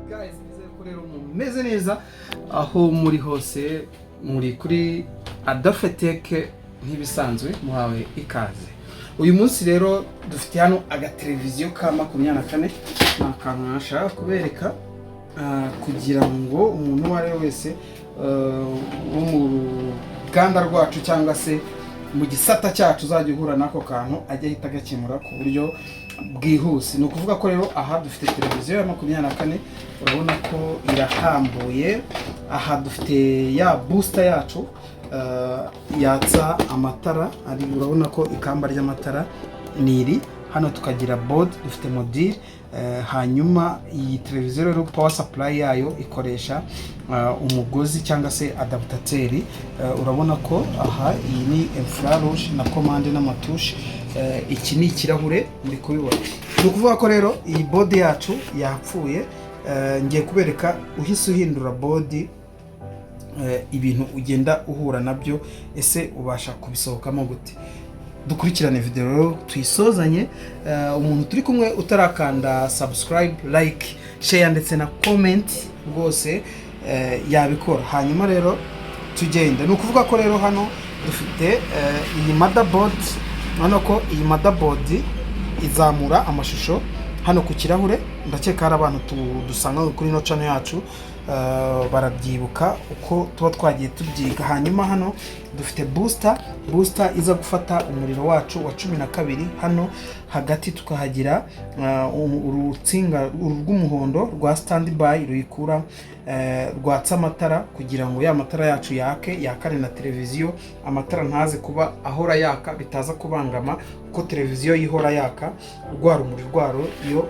guys, nizere ko rero mumeze neza aho muri hose, muri kuri Adafetech nk'ibisanzwe muhawe ikaze. Uyu munsi rero dufite hano agateleviziyo ka 24 n'akantu nashaka kubereka kugira ngo umuntu wari wese wo mu ruganda rwacu cyangwa se mu gisata cyacu uzajya uhura nako kantu ajya ahita agakemura ku buryo bwihuse. Ni ukuvuga ko rero aha dufite televiziyo ya 24, urabona ko irahambuye. Aha dufite ya booster yacu yatsa amatara, ari urabona ko ikamba ry'amatara niri hano. Tukagira board, dufite module, hanyuma iyi televiziyo rero power supply yayo ikoresha umugozi cyangwa se adaptateur. Urabona ko aha iyi ni infrarouge na commande n'amatushe. Iki ni ikirahure ndi kubibona. Ni ukuvuga ko rero iyi board yacu yapfuye. Ngiye kubereka uhise uhindura board ibintu ugenda uhura nabyo, ese ubasha kubisohokamo gute. Dukurikirane video rero tuyisozanye. Umuntu turi kumwe utarakanda subscribe, like, share ndetse na comment rwose yabikora. Hanyuma rero tugenda. Ni ukuvuga ko rero hano dufite iyi motherboard. Hano ko iyi motherboard izamura amashusho hano ku kirahure. Ndakeka hari abantu dusanga kuri no channel yacu barabyibuka uko tuba twagiye tubyiga. Hanyuma hano dufite booster iza gufata umuriro wacu wa 12. Hano hagati tukahagira urutsinga rw'umuhondo rwa standby ruyikura rwatsa amatara kugira ngo ya matara yacu yakare na televiziyo. Amatara ntaze kuba ahora yaka, bitaza kubangama ko televiziyo yihora yaka. Rwa rumuri rwaro iyo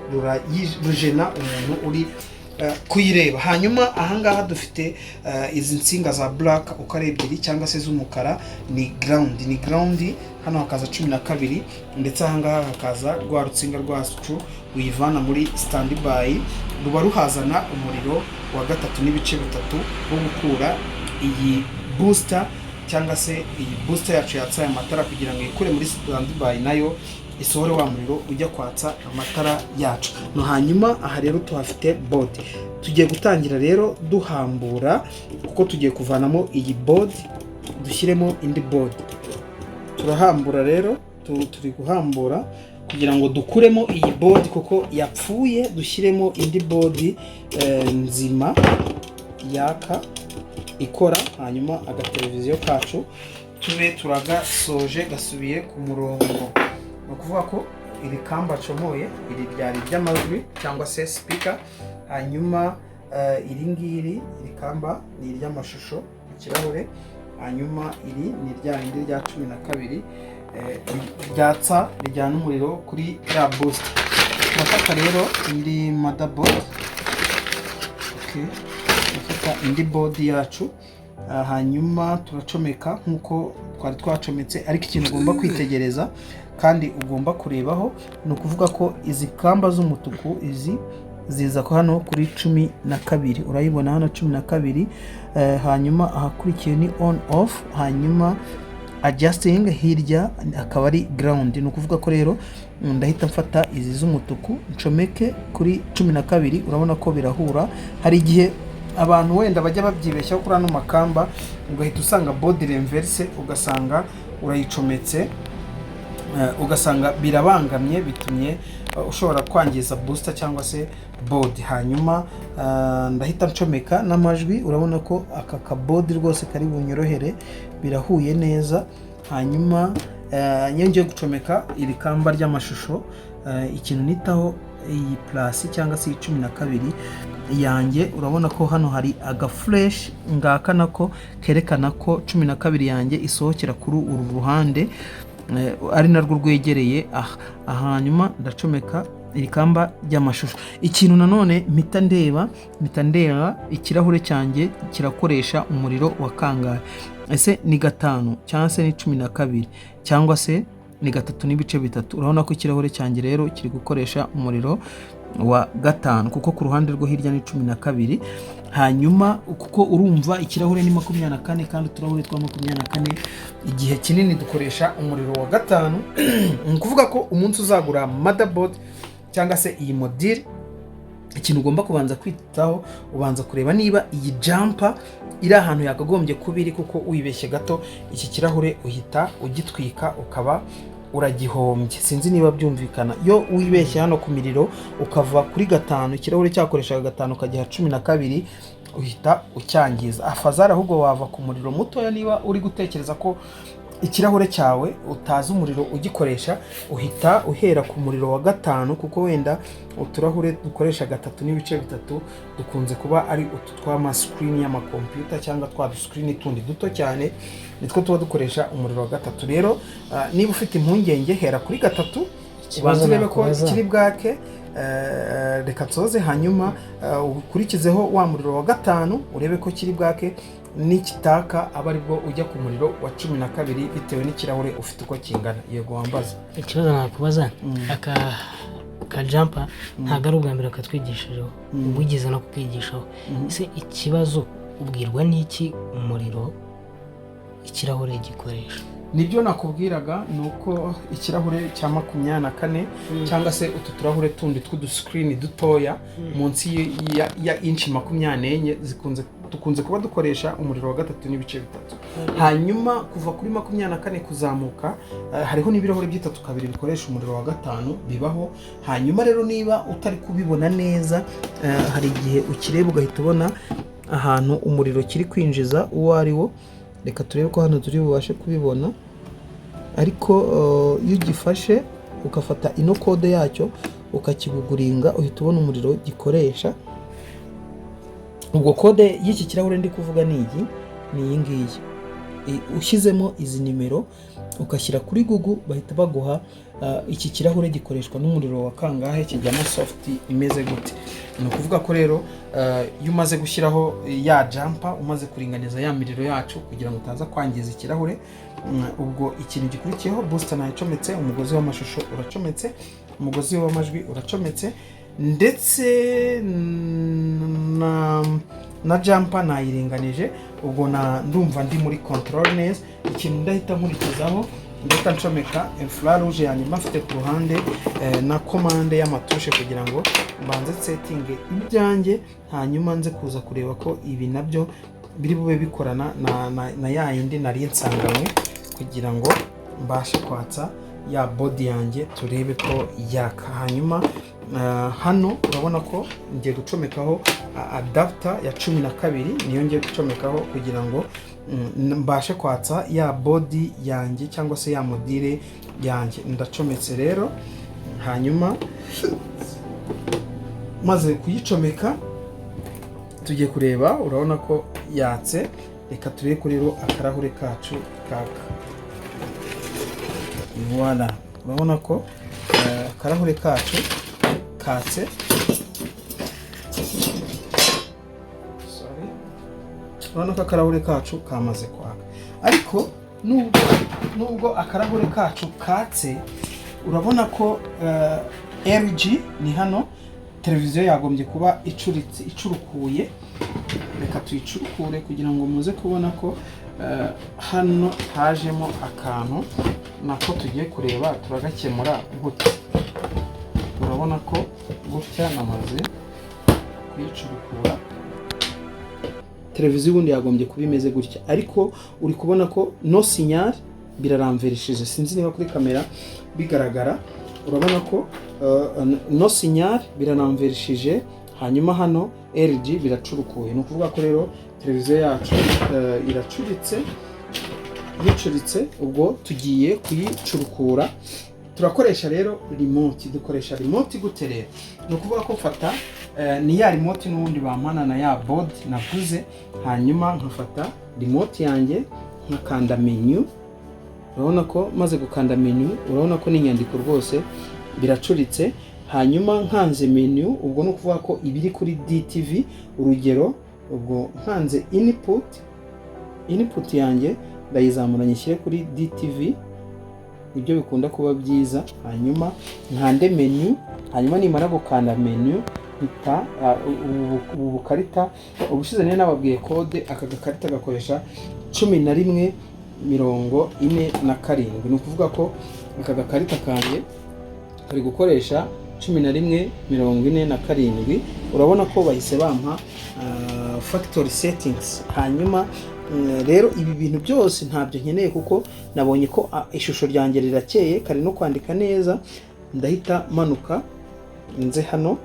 rujena umuntu uri kuyireba. Hanyuma ahangaha dufite izi nsinga za black uko ari ebyiri cyangwa se z'umukara, ni ground. Hano hakaza 12 ndetse ahangaha hakaza rwa rutsinga rwa screw uyivana muri standby, ruba ruhazana umuriro wa 3.3 wo gukura iyi booster cyangwa se iyi booster yacu yatsaye amatara kugira ngo ikure muri standby nayo isohore wa muriro ujya kwatsa amatara yacu. No hanyuma aha rero tuhafite board. Tugiye gutangira rero duhambura kuko tugiye kuvanamo iyi board dushyiremo indi board. Turahambura rero, turi guhambura kugira ngo dukuremo iyi board kuko yapfuye, dushyiremo indi board nzima yaka ikora. Hanyuma agateleviziyo kacu tube turagasoje gasubiye ku murongo. Ni ukuvuga ko iri kamba comoye, iri ryari ry'amajwi cyangwa se speaker. Hanyuma iri ngiri iri kamba ni iry'amashusho ikirahure. Hanyuma iri ni rya rindi rya 12 ryatsa rijyana umuriro kuri ya booster. Turafata rero indi motherboard. Okay, turafata indi board yacu. Hanyuma turacomeka nkuko twari twacometse, ariko ikintu ugomba kwitegereza kandi ugomba kurebaho ni ukuvuga ko izi kamba z'umutuku izi ziza ko hano kuri 12. Urayibona hano 12. Hanyuma ahakurikiye ni on off. Hanyuma adjusting hirya akaba ari ground. Ni ukuvuga ko rero ndahita mfata izi z'umutuku ncomeke kuri 12. Urabona ko birahura. Hari igihe abantu wenda bajya babyibeshya kuri ano makamba ugahita usanga board reverse, ugasanga urayicometse ugasanga birabangamye, bitumye ushobora kwangiza booster cyangwa se board. Hanyuma ndahita ncomeka n'amajwi. Urabona ko aka ka board rwose kari bunyorohere, birahuye neza. Hanyuma ngiye gucomeka iri kamba ry'amashusho. Ikintu nitaho iyi plus cyangwa se 12 yanjye. Urabona ko hano hari aga flash ngaka nako kerekana ko 12 yanjye isohokera kuri uru ruhande, ari narwo rwegereye aha. Hanyuma ndacomeka iri kamba ry'amashusho. Ikintu nanone mpita ndeba ikirahure cyanjye kirakoresha umuriro wa kangahe. Ese ni 5 cyangwa se ni 12 cyangwa se ni 3.3. Urabona ko ikirahure cyanjye rero kiri gukoresha umuriro wa 5 kuko ku ruhande rwo hirya ni 12. Hanyuma kuko urumva ikirahure ni 24 kandi turahure twa 24 igihe kinini dukoresha umuriro wa 5. Ni kuvuga ko umunsi uzagura motherboard cyangwa se iyi module ikintu ugomba kubanza kwitaho, ubanza kureba niba iyi jumper iri ahantu yakagombye kuba iri, kuko wibeshye gato iki kirahure uhita ugitwika ukaba uragihombye. Sinzi niba byumvikana. Yo wibeshye hano ku miriro ukava kuri 5, ikirahure cyakoreshaga 5 ukagiha 12, uhita ucyangiza. Afazari ahubwo wava ku muriro mutoya niba uri gutekereza ko ikirahure cyawe utazi umuriro ugikoresha, uhita uhera ku muriro wa 5, kuko wenda uturahure dukoresha 3.3 dukunze kuba ari utu tw'ama screen y'ama computer cyangwa twa screen tundi duto cyane, nitwo tuba dukoresha umuriro wa 3. Rero niba ufite impungenge hera kuri 3, ikibazo urebe ko kiri bwake, reka tsoze, hanyuma ukurikizeho wa muriro wa 5 urebe ko kiri bwake, nikitaka aba aribwo ujya ku muriro wa 12 bitewe n'ikirahure ufite uko kingana. Yego wambaza. Ikibazo nakubaza, aka jumper ntago ari ubwa mbere katwigishijeho, ubugeze no kukwigishaho. Ese ikibazo ubwirwa n'iki umuriro ikirahure gikoresha? Nibyo nakubwiraga, nuko ikirahure cya 24 cyangwa se utu turahure tundi tw'udu screen dutoya munsi ya inch 24 dukunze kuba dukoresha umuriro wa 3.3. Hanyuma kuva kuri 24 kuzamuka hariho n'ibirahure by'itatu kabiri bikoresha umuriro wa 5 bibaho. Hanyuma rero niba utari kubibona neza, hari igihe ukireba ugahita ubona ahantu umuriro kiri kwinjiza uwo ari wo. Reka turebe ko hano turi bubashe kubibona, ariko iyo ugifashe ukafata ino code yacyo ukakiguguringa, uhita ubona umuriro gikoresha. Ubwo code y'iki kirahure ndi kuvuga ni iyi ngiyi. Ushyizemo izi nimero ukashyira kuri Google, bahita baguha iki kirahure gikoreshwa n'umuriro wa kangahe, kijyana soft imeze gute. Ni ukuvuga ko rero iyo umaze gushyiraho ya jumper, umaze kuringaniza ya miriro yacu kugira ngo utaza kwangiza ikirahure, ubwo ikintu gikurikiyeho booster nayicometse, umugozi w'amashusho uracometse, umugozi w'amajwi uracometse, ndetse na jumper nayiringanije. Ubwo ndumva ndi muri control neza. Ikintu ndahita nkurikizaho, ndahita ncomeka infrarouge yanyuma mfite ku ruhande na commande y'amatushe kugira ngo mbanze setting ibyanjye, hanyuma nze kuza kureba ko ibi nabyo biri bube bikorana na ya yindi nari nsanganywe, kugira ngo mbashe kwatsa ya body yanjye turebe ko yaka. Hanyuma hano urabona ko ngiye gucomekaho adapter ya 12, niyo ngiye gucomekaho kugira ngo mbashe kwatsa ya body yanjye cyangwa se ya modire yanjye. Ndacometse rero, hanyuma maze kuyicomeka tugiye kureba, urabona ko yatse. Reka turebe ko rero akarahure kacu kaka. Voilà, urabona ko akarahure kacu katse. Urabona ko akarahure kacu kamaze kwaka. Ariko nubwo akarahure kacu katse, urabona ko LG ni hano, televiziyo yagombye kuba icurukuye. Reka tuyicurukure kugira ngo muze kubona ko hano hajemo akantu nako tugiye kureba turagakemura gute. Urabona ko gutya namaze kuyicurukura. Televiziyo ubundi yagombye kuba imeze gutya, ariko uri kubona ko no signal biraramverishije. Sinzi niba kuri kamera bigaragara. Urabona ko no signal biranamverishije, hanyuma hano LG biracurukuye. Ni ukuvuga ko rero televiziyo yacu iracuritse. Yicuritse, ubwo tugiye kuyicurukura. Turakoresha rero remote. Dukoresha remote gute rero? Ni ukuvuga ko fata ni ya remote n'ubundi bampana na ya board navuze, hanyuma nkafata remote yanjye nkakanda menu. Urabona ko maze gukanda menu, urabona ko n'inyandiko rwose biracuritse. Hanyuma nkanze menu, ubwo ni ukuvuga ko ibiri kuri DTV, urugero ubwo nkanze input yanjye ndayizamura nyishyire kuri DTV, ibyo bikunda kuba byiza. Hanyuma nkande menu, hanyuma nimara gukanda menu hita ubu bukarita. Ubushize nene nababwiye code, aka gakarita gakoresha 1147. Ni ukuvuga ko aka gakarita kanjye kari gukoresha 1147 urabona ko bahise bampa factory settings. Hanyuma rero ibi bintu byose ntabyo nkeneye kuko nabonye ko ishusho ryanjye rirakeye kari no kwandika neza. Ndahita manuka nze hano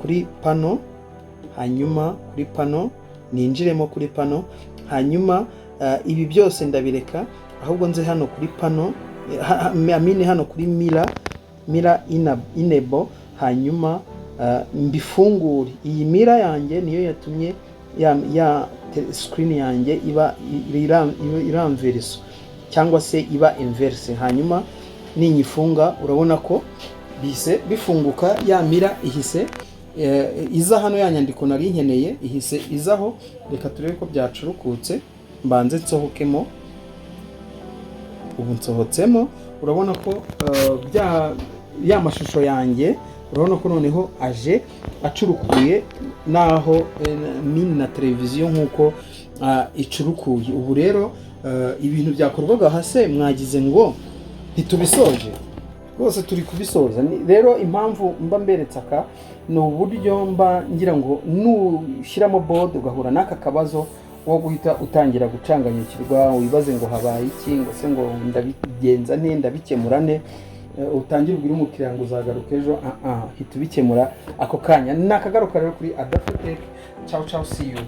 kuri pano, hanyuma kuri pano ninjiremo kuri pano, hanyuma ibi byose ndabireka ahubwo nze hano kuri pano amine hano kuri mira enable, hanyuma mbifungure. Iyi mira yanjye niyo yatumye ya screen yanjye iba iramverso cyangwa se iba inverse. Hanyuma ninyifunga urabona ko bise bifunguka, ya mira ihise iza hano, ya nyandiko nari nkeneye ihise izaho. Reka turebe ko byacurukutse, mbanze nsohokemo. Ubu nsohotsemo, urabona ko ya mashusho yanjye urabona ko noneho aje acurukuye naho na televiziyo nkuko icurukuye. Ubu rero ibintu byakorwaga hase mwagize ngo ntitubisoje, rwose turi kubisoza. Rero impamvu mba mberetse aka ni uburyo mba ngira ngo nushyiramo board ugahura n'aka kabazo wo guhita utangira gucanganyukirwa, wibaze ngo habaye iki, ngo se ngo ndabigenza nte, ndabikemura nte, utangire ubwire umukiriya ngo uzagaruka ejo. Hita ubikemura ako kanya. Nakagaruka rero kuri Adafruitech. Ciao ciao, see you.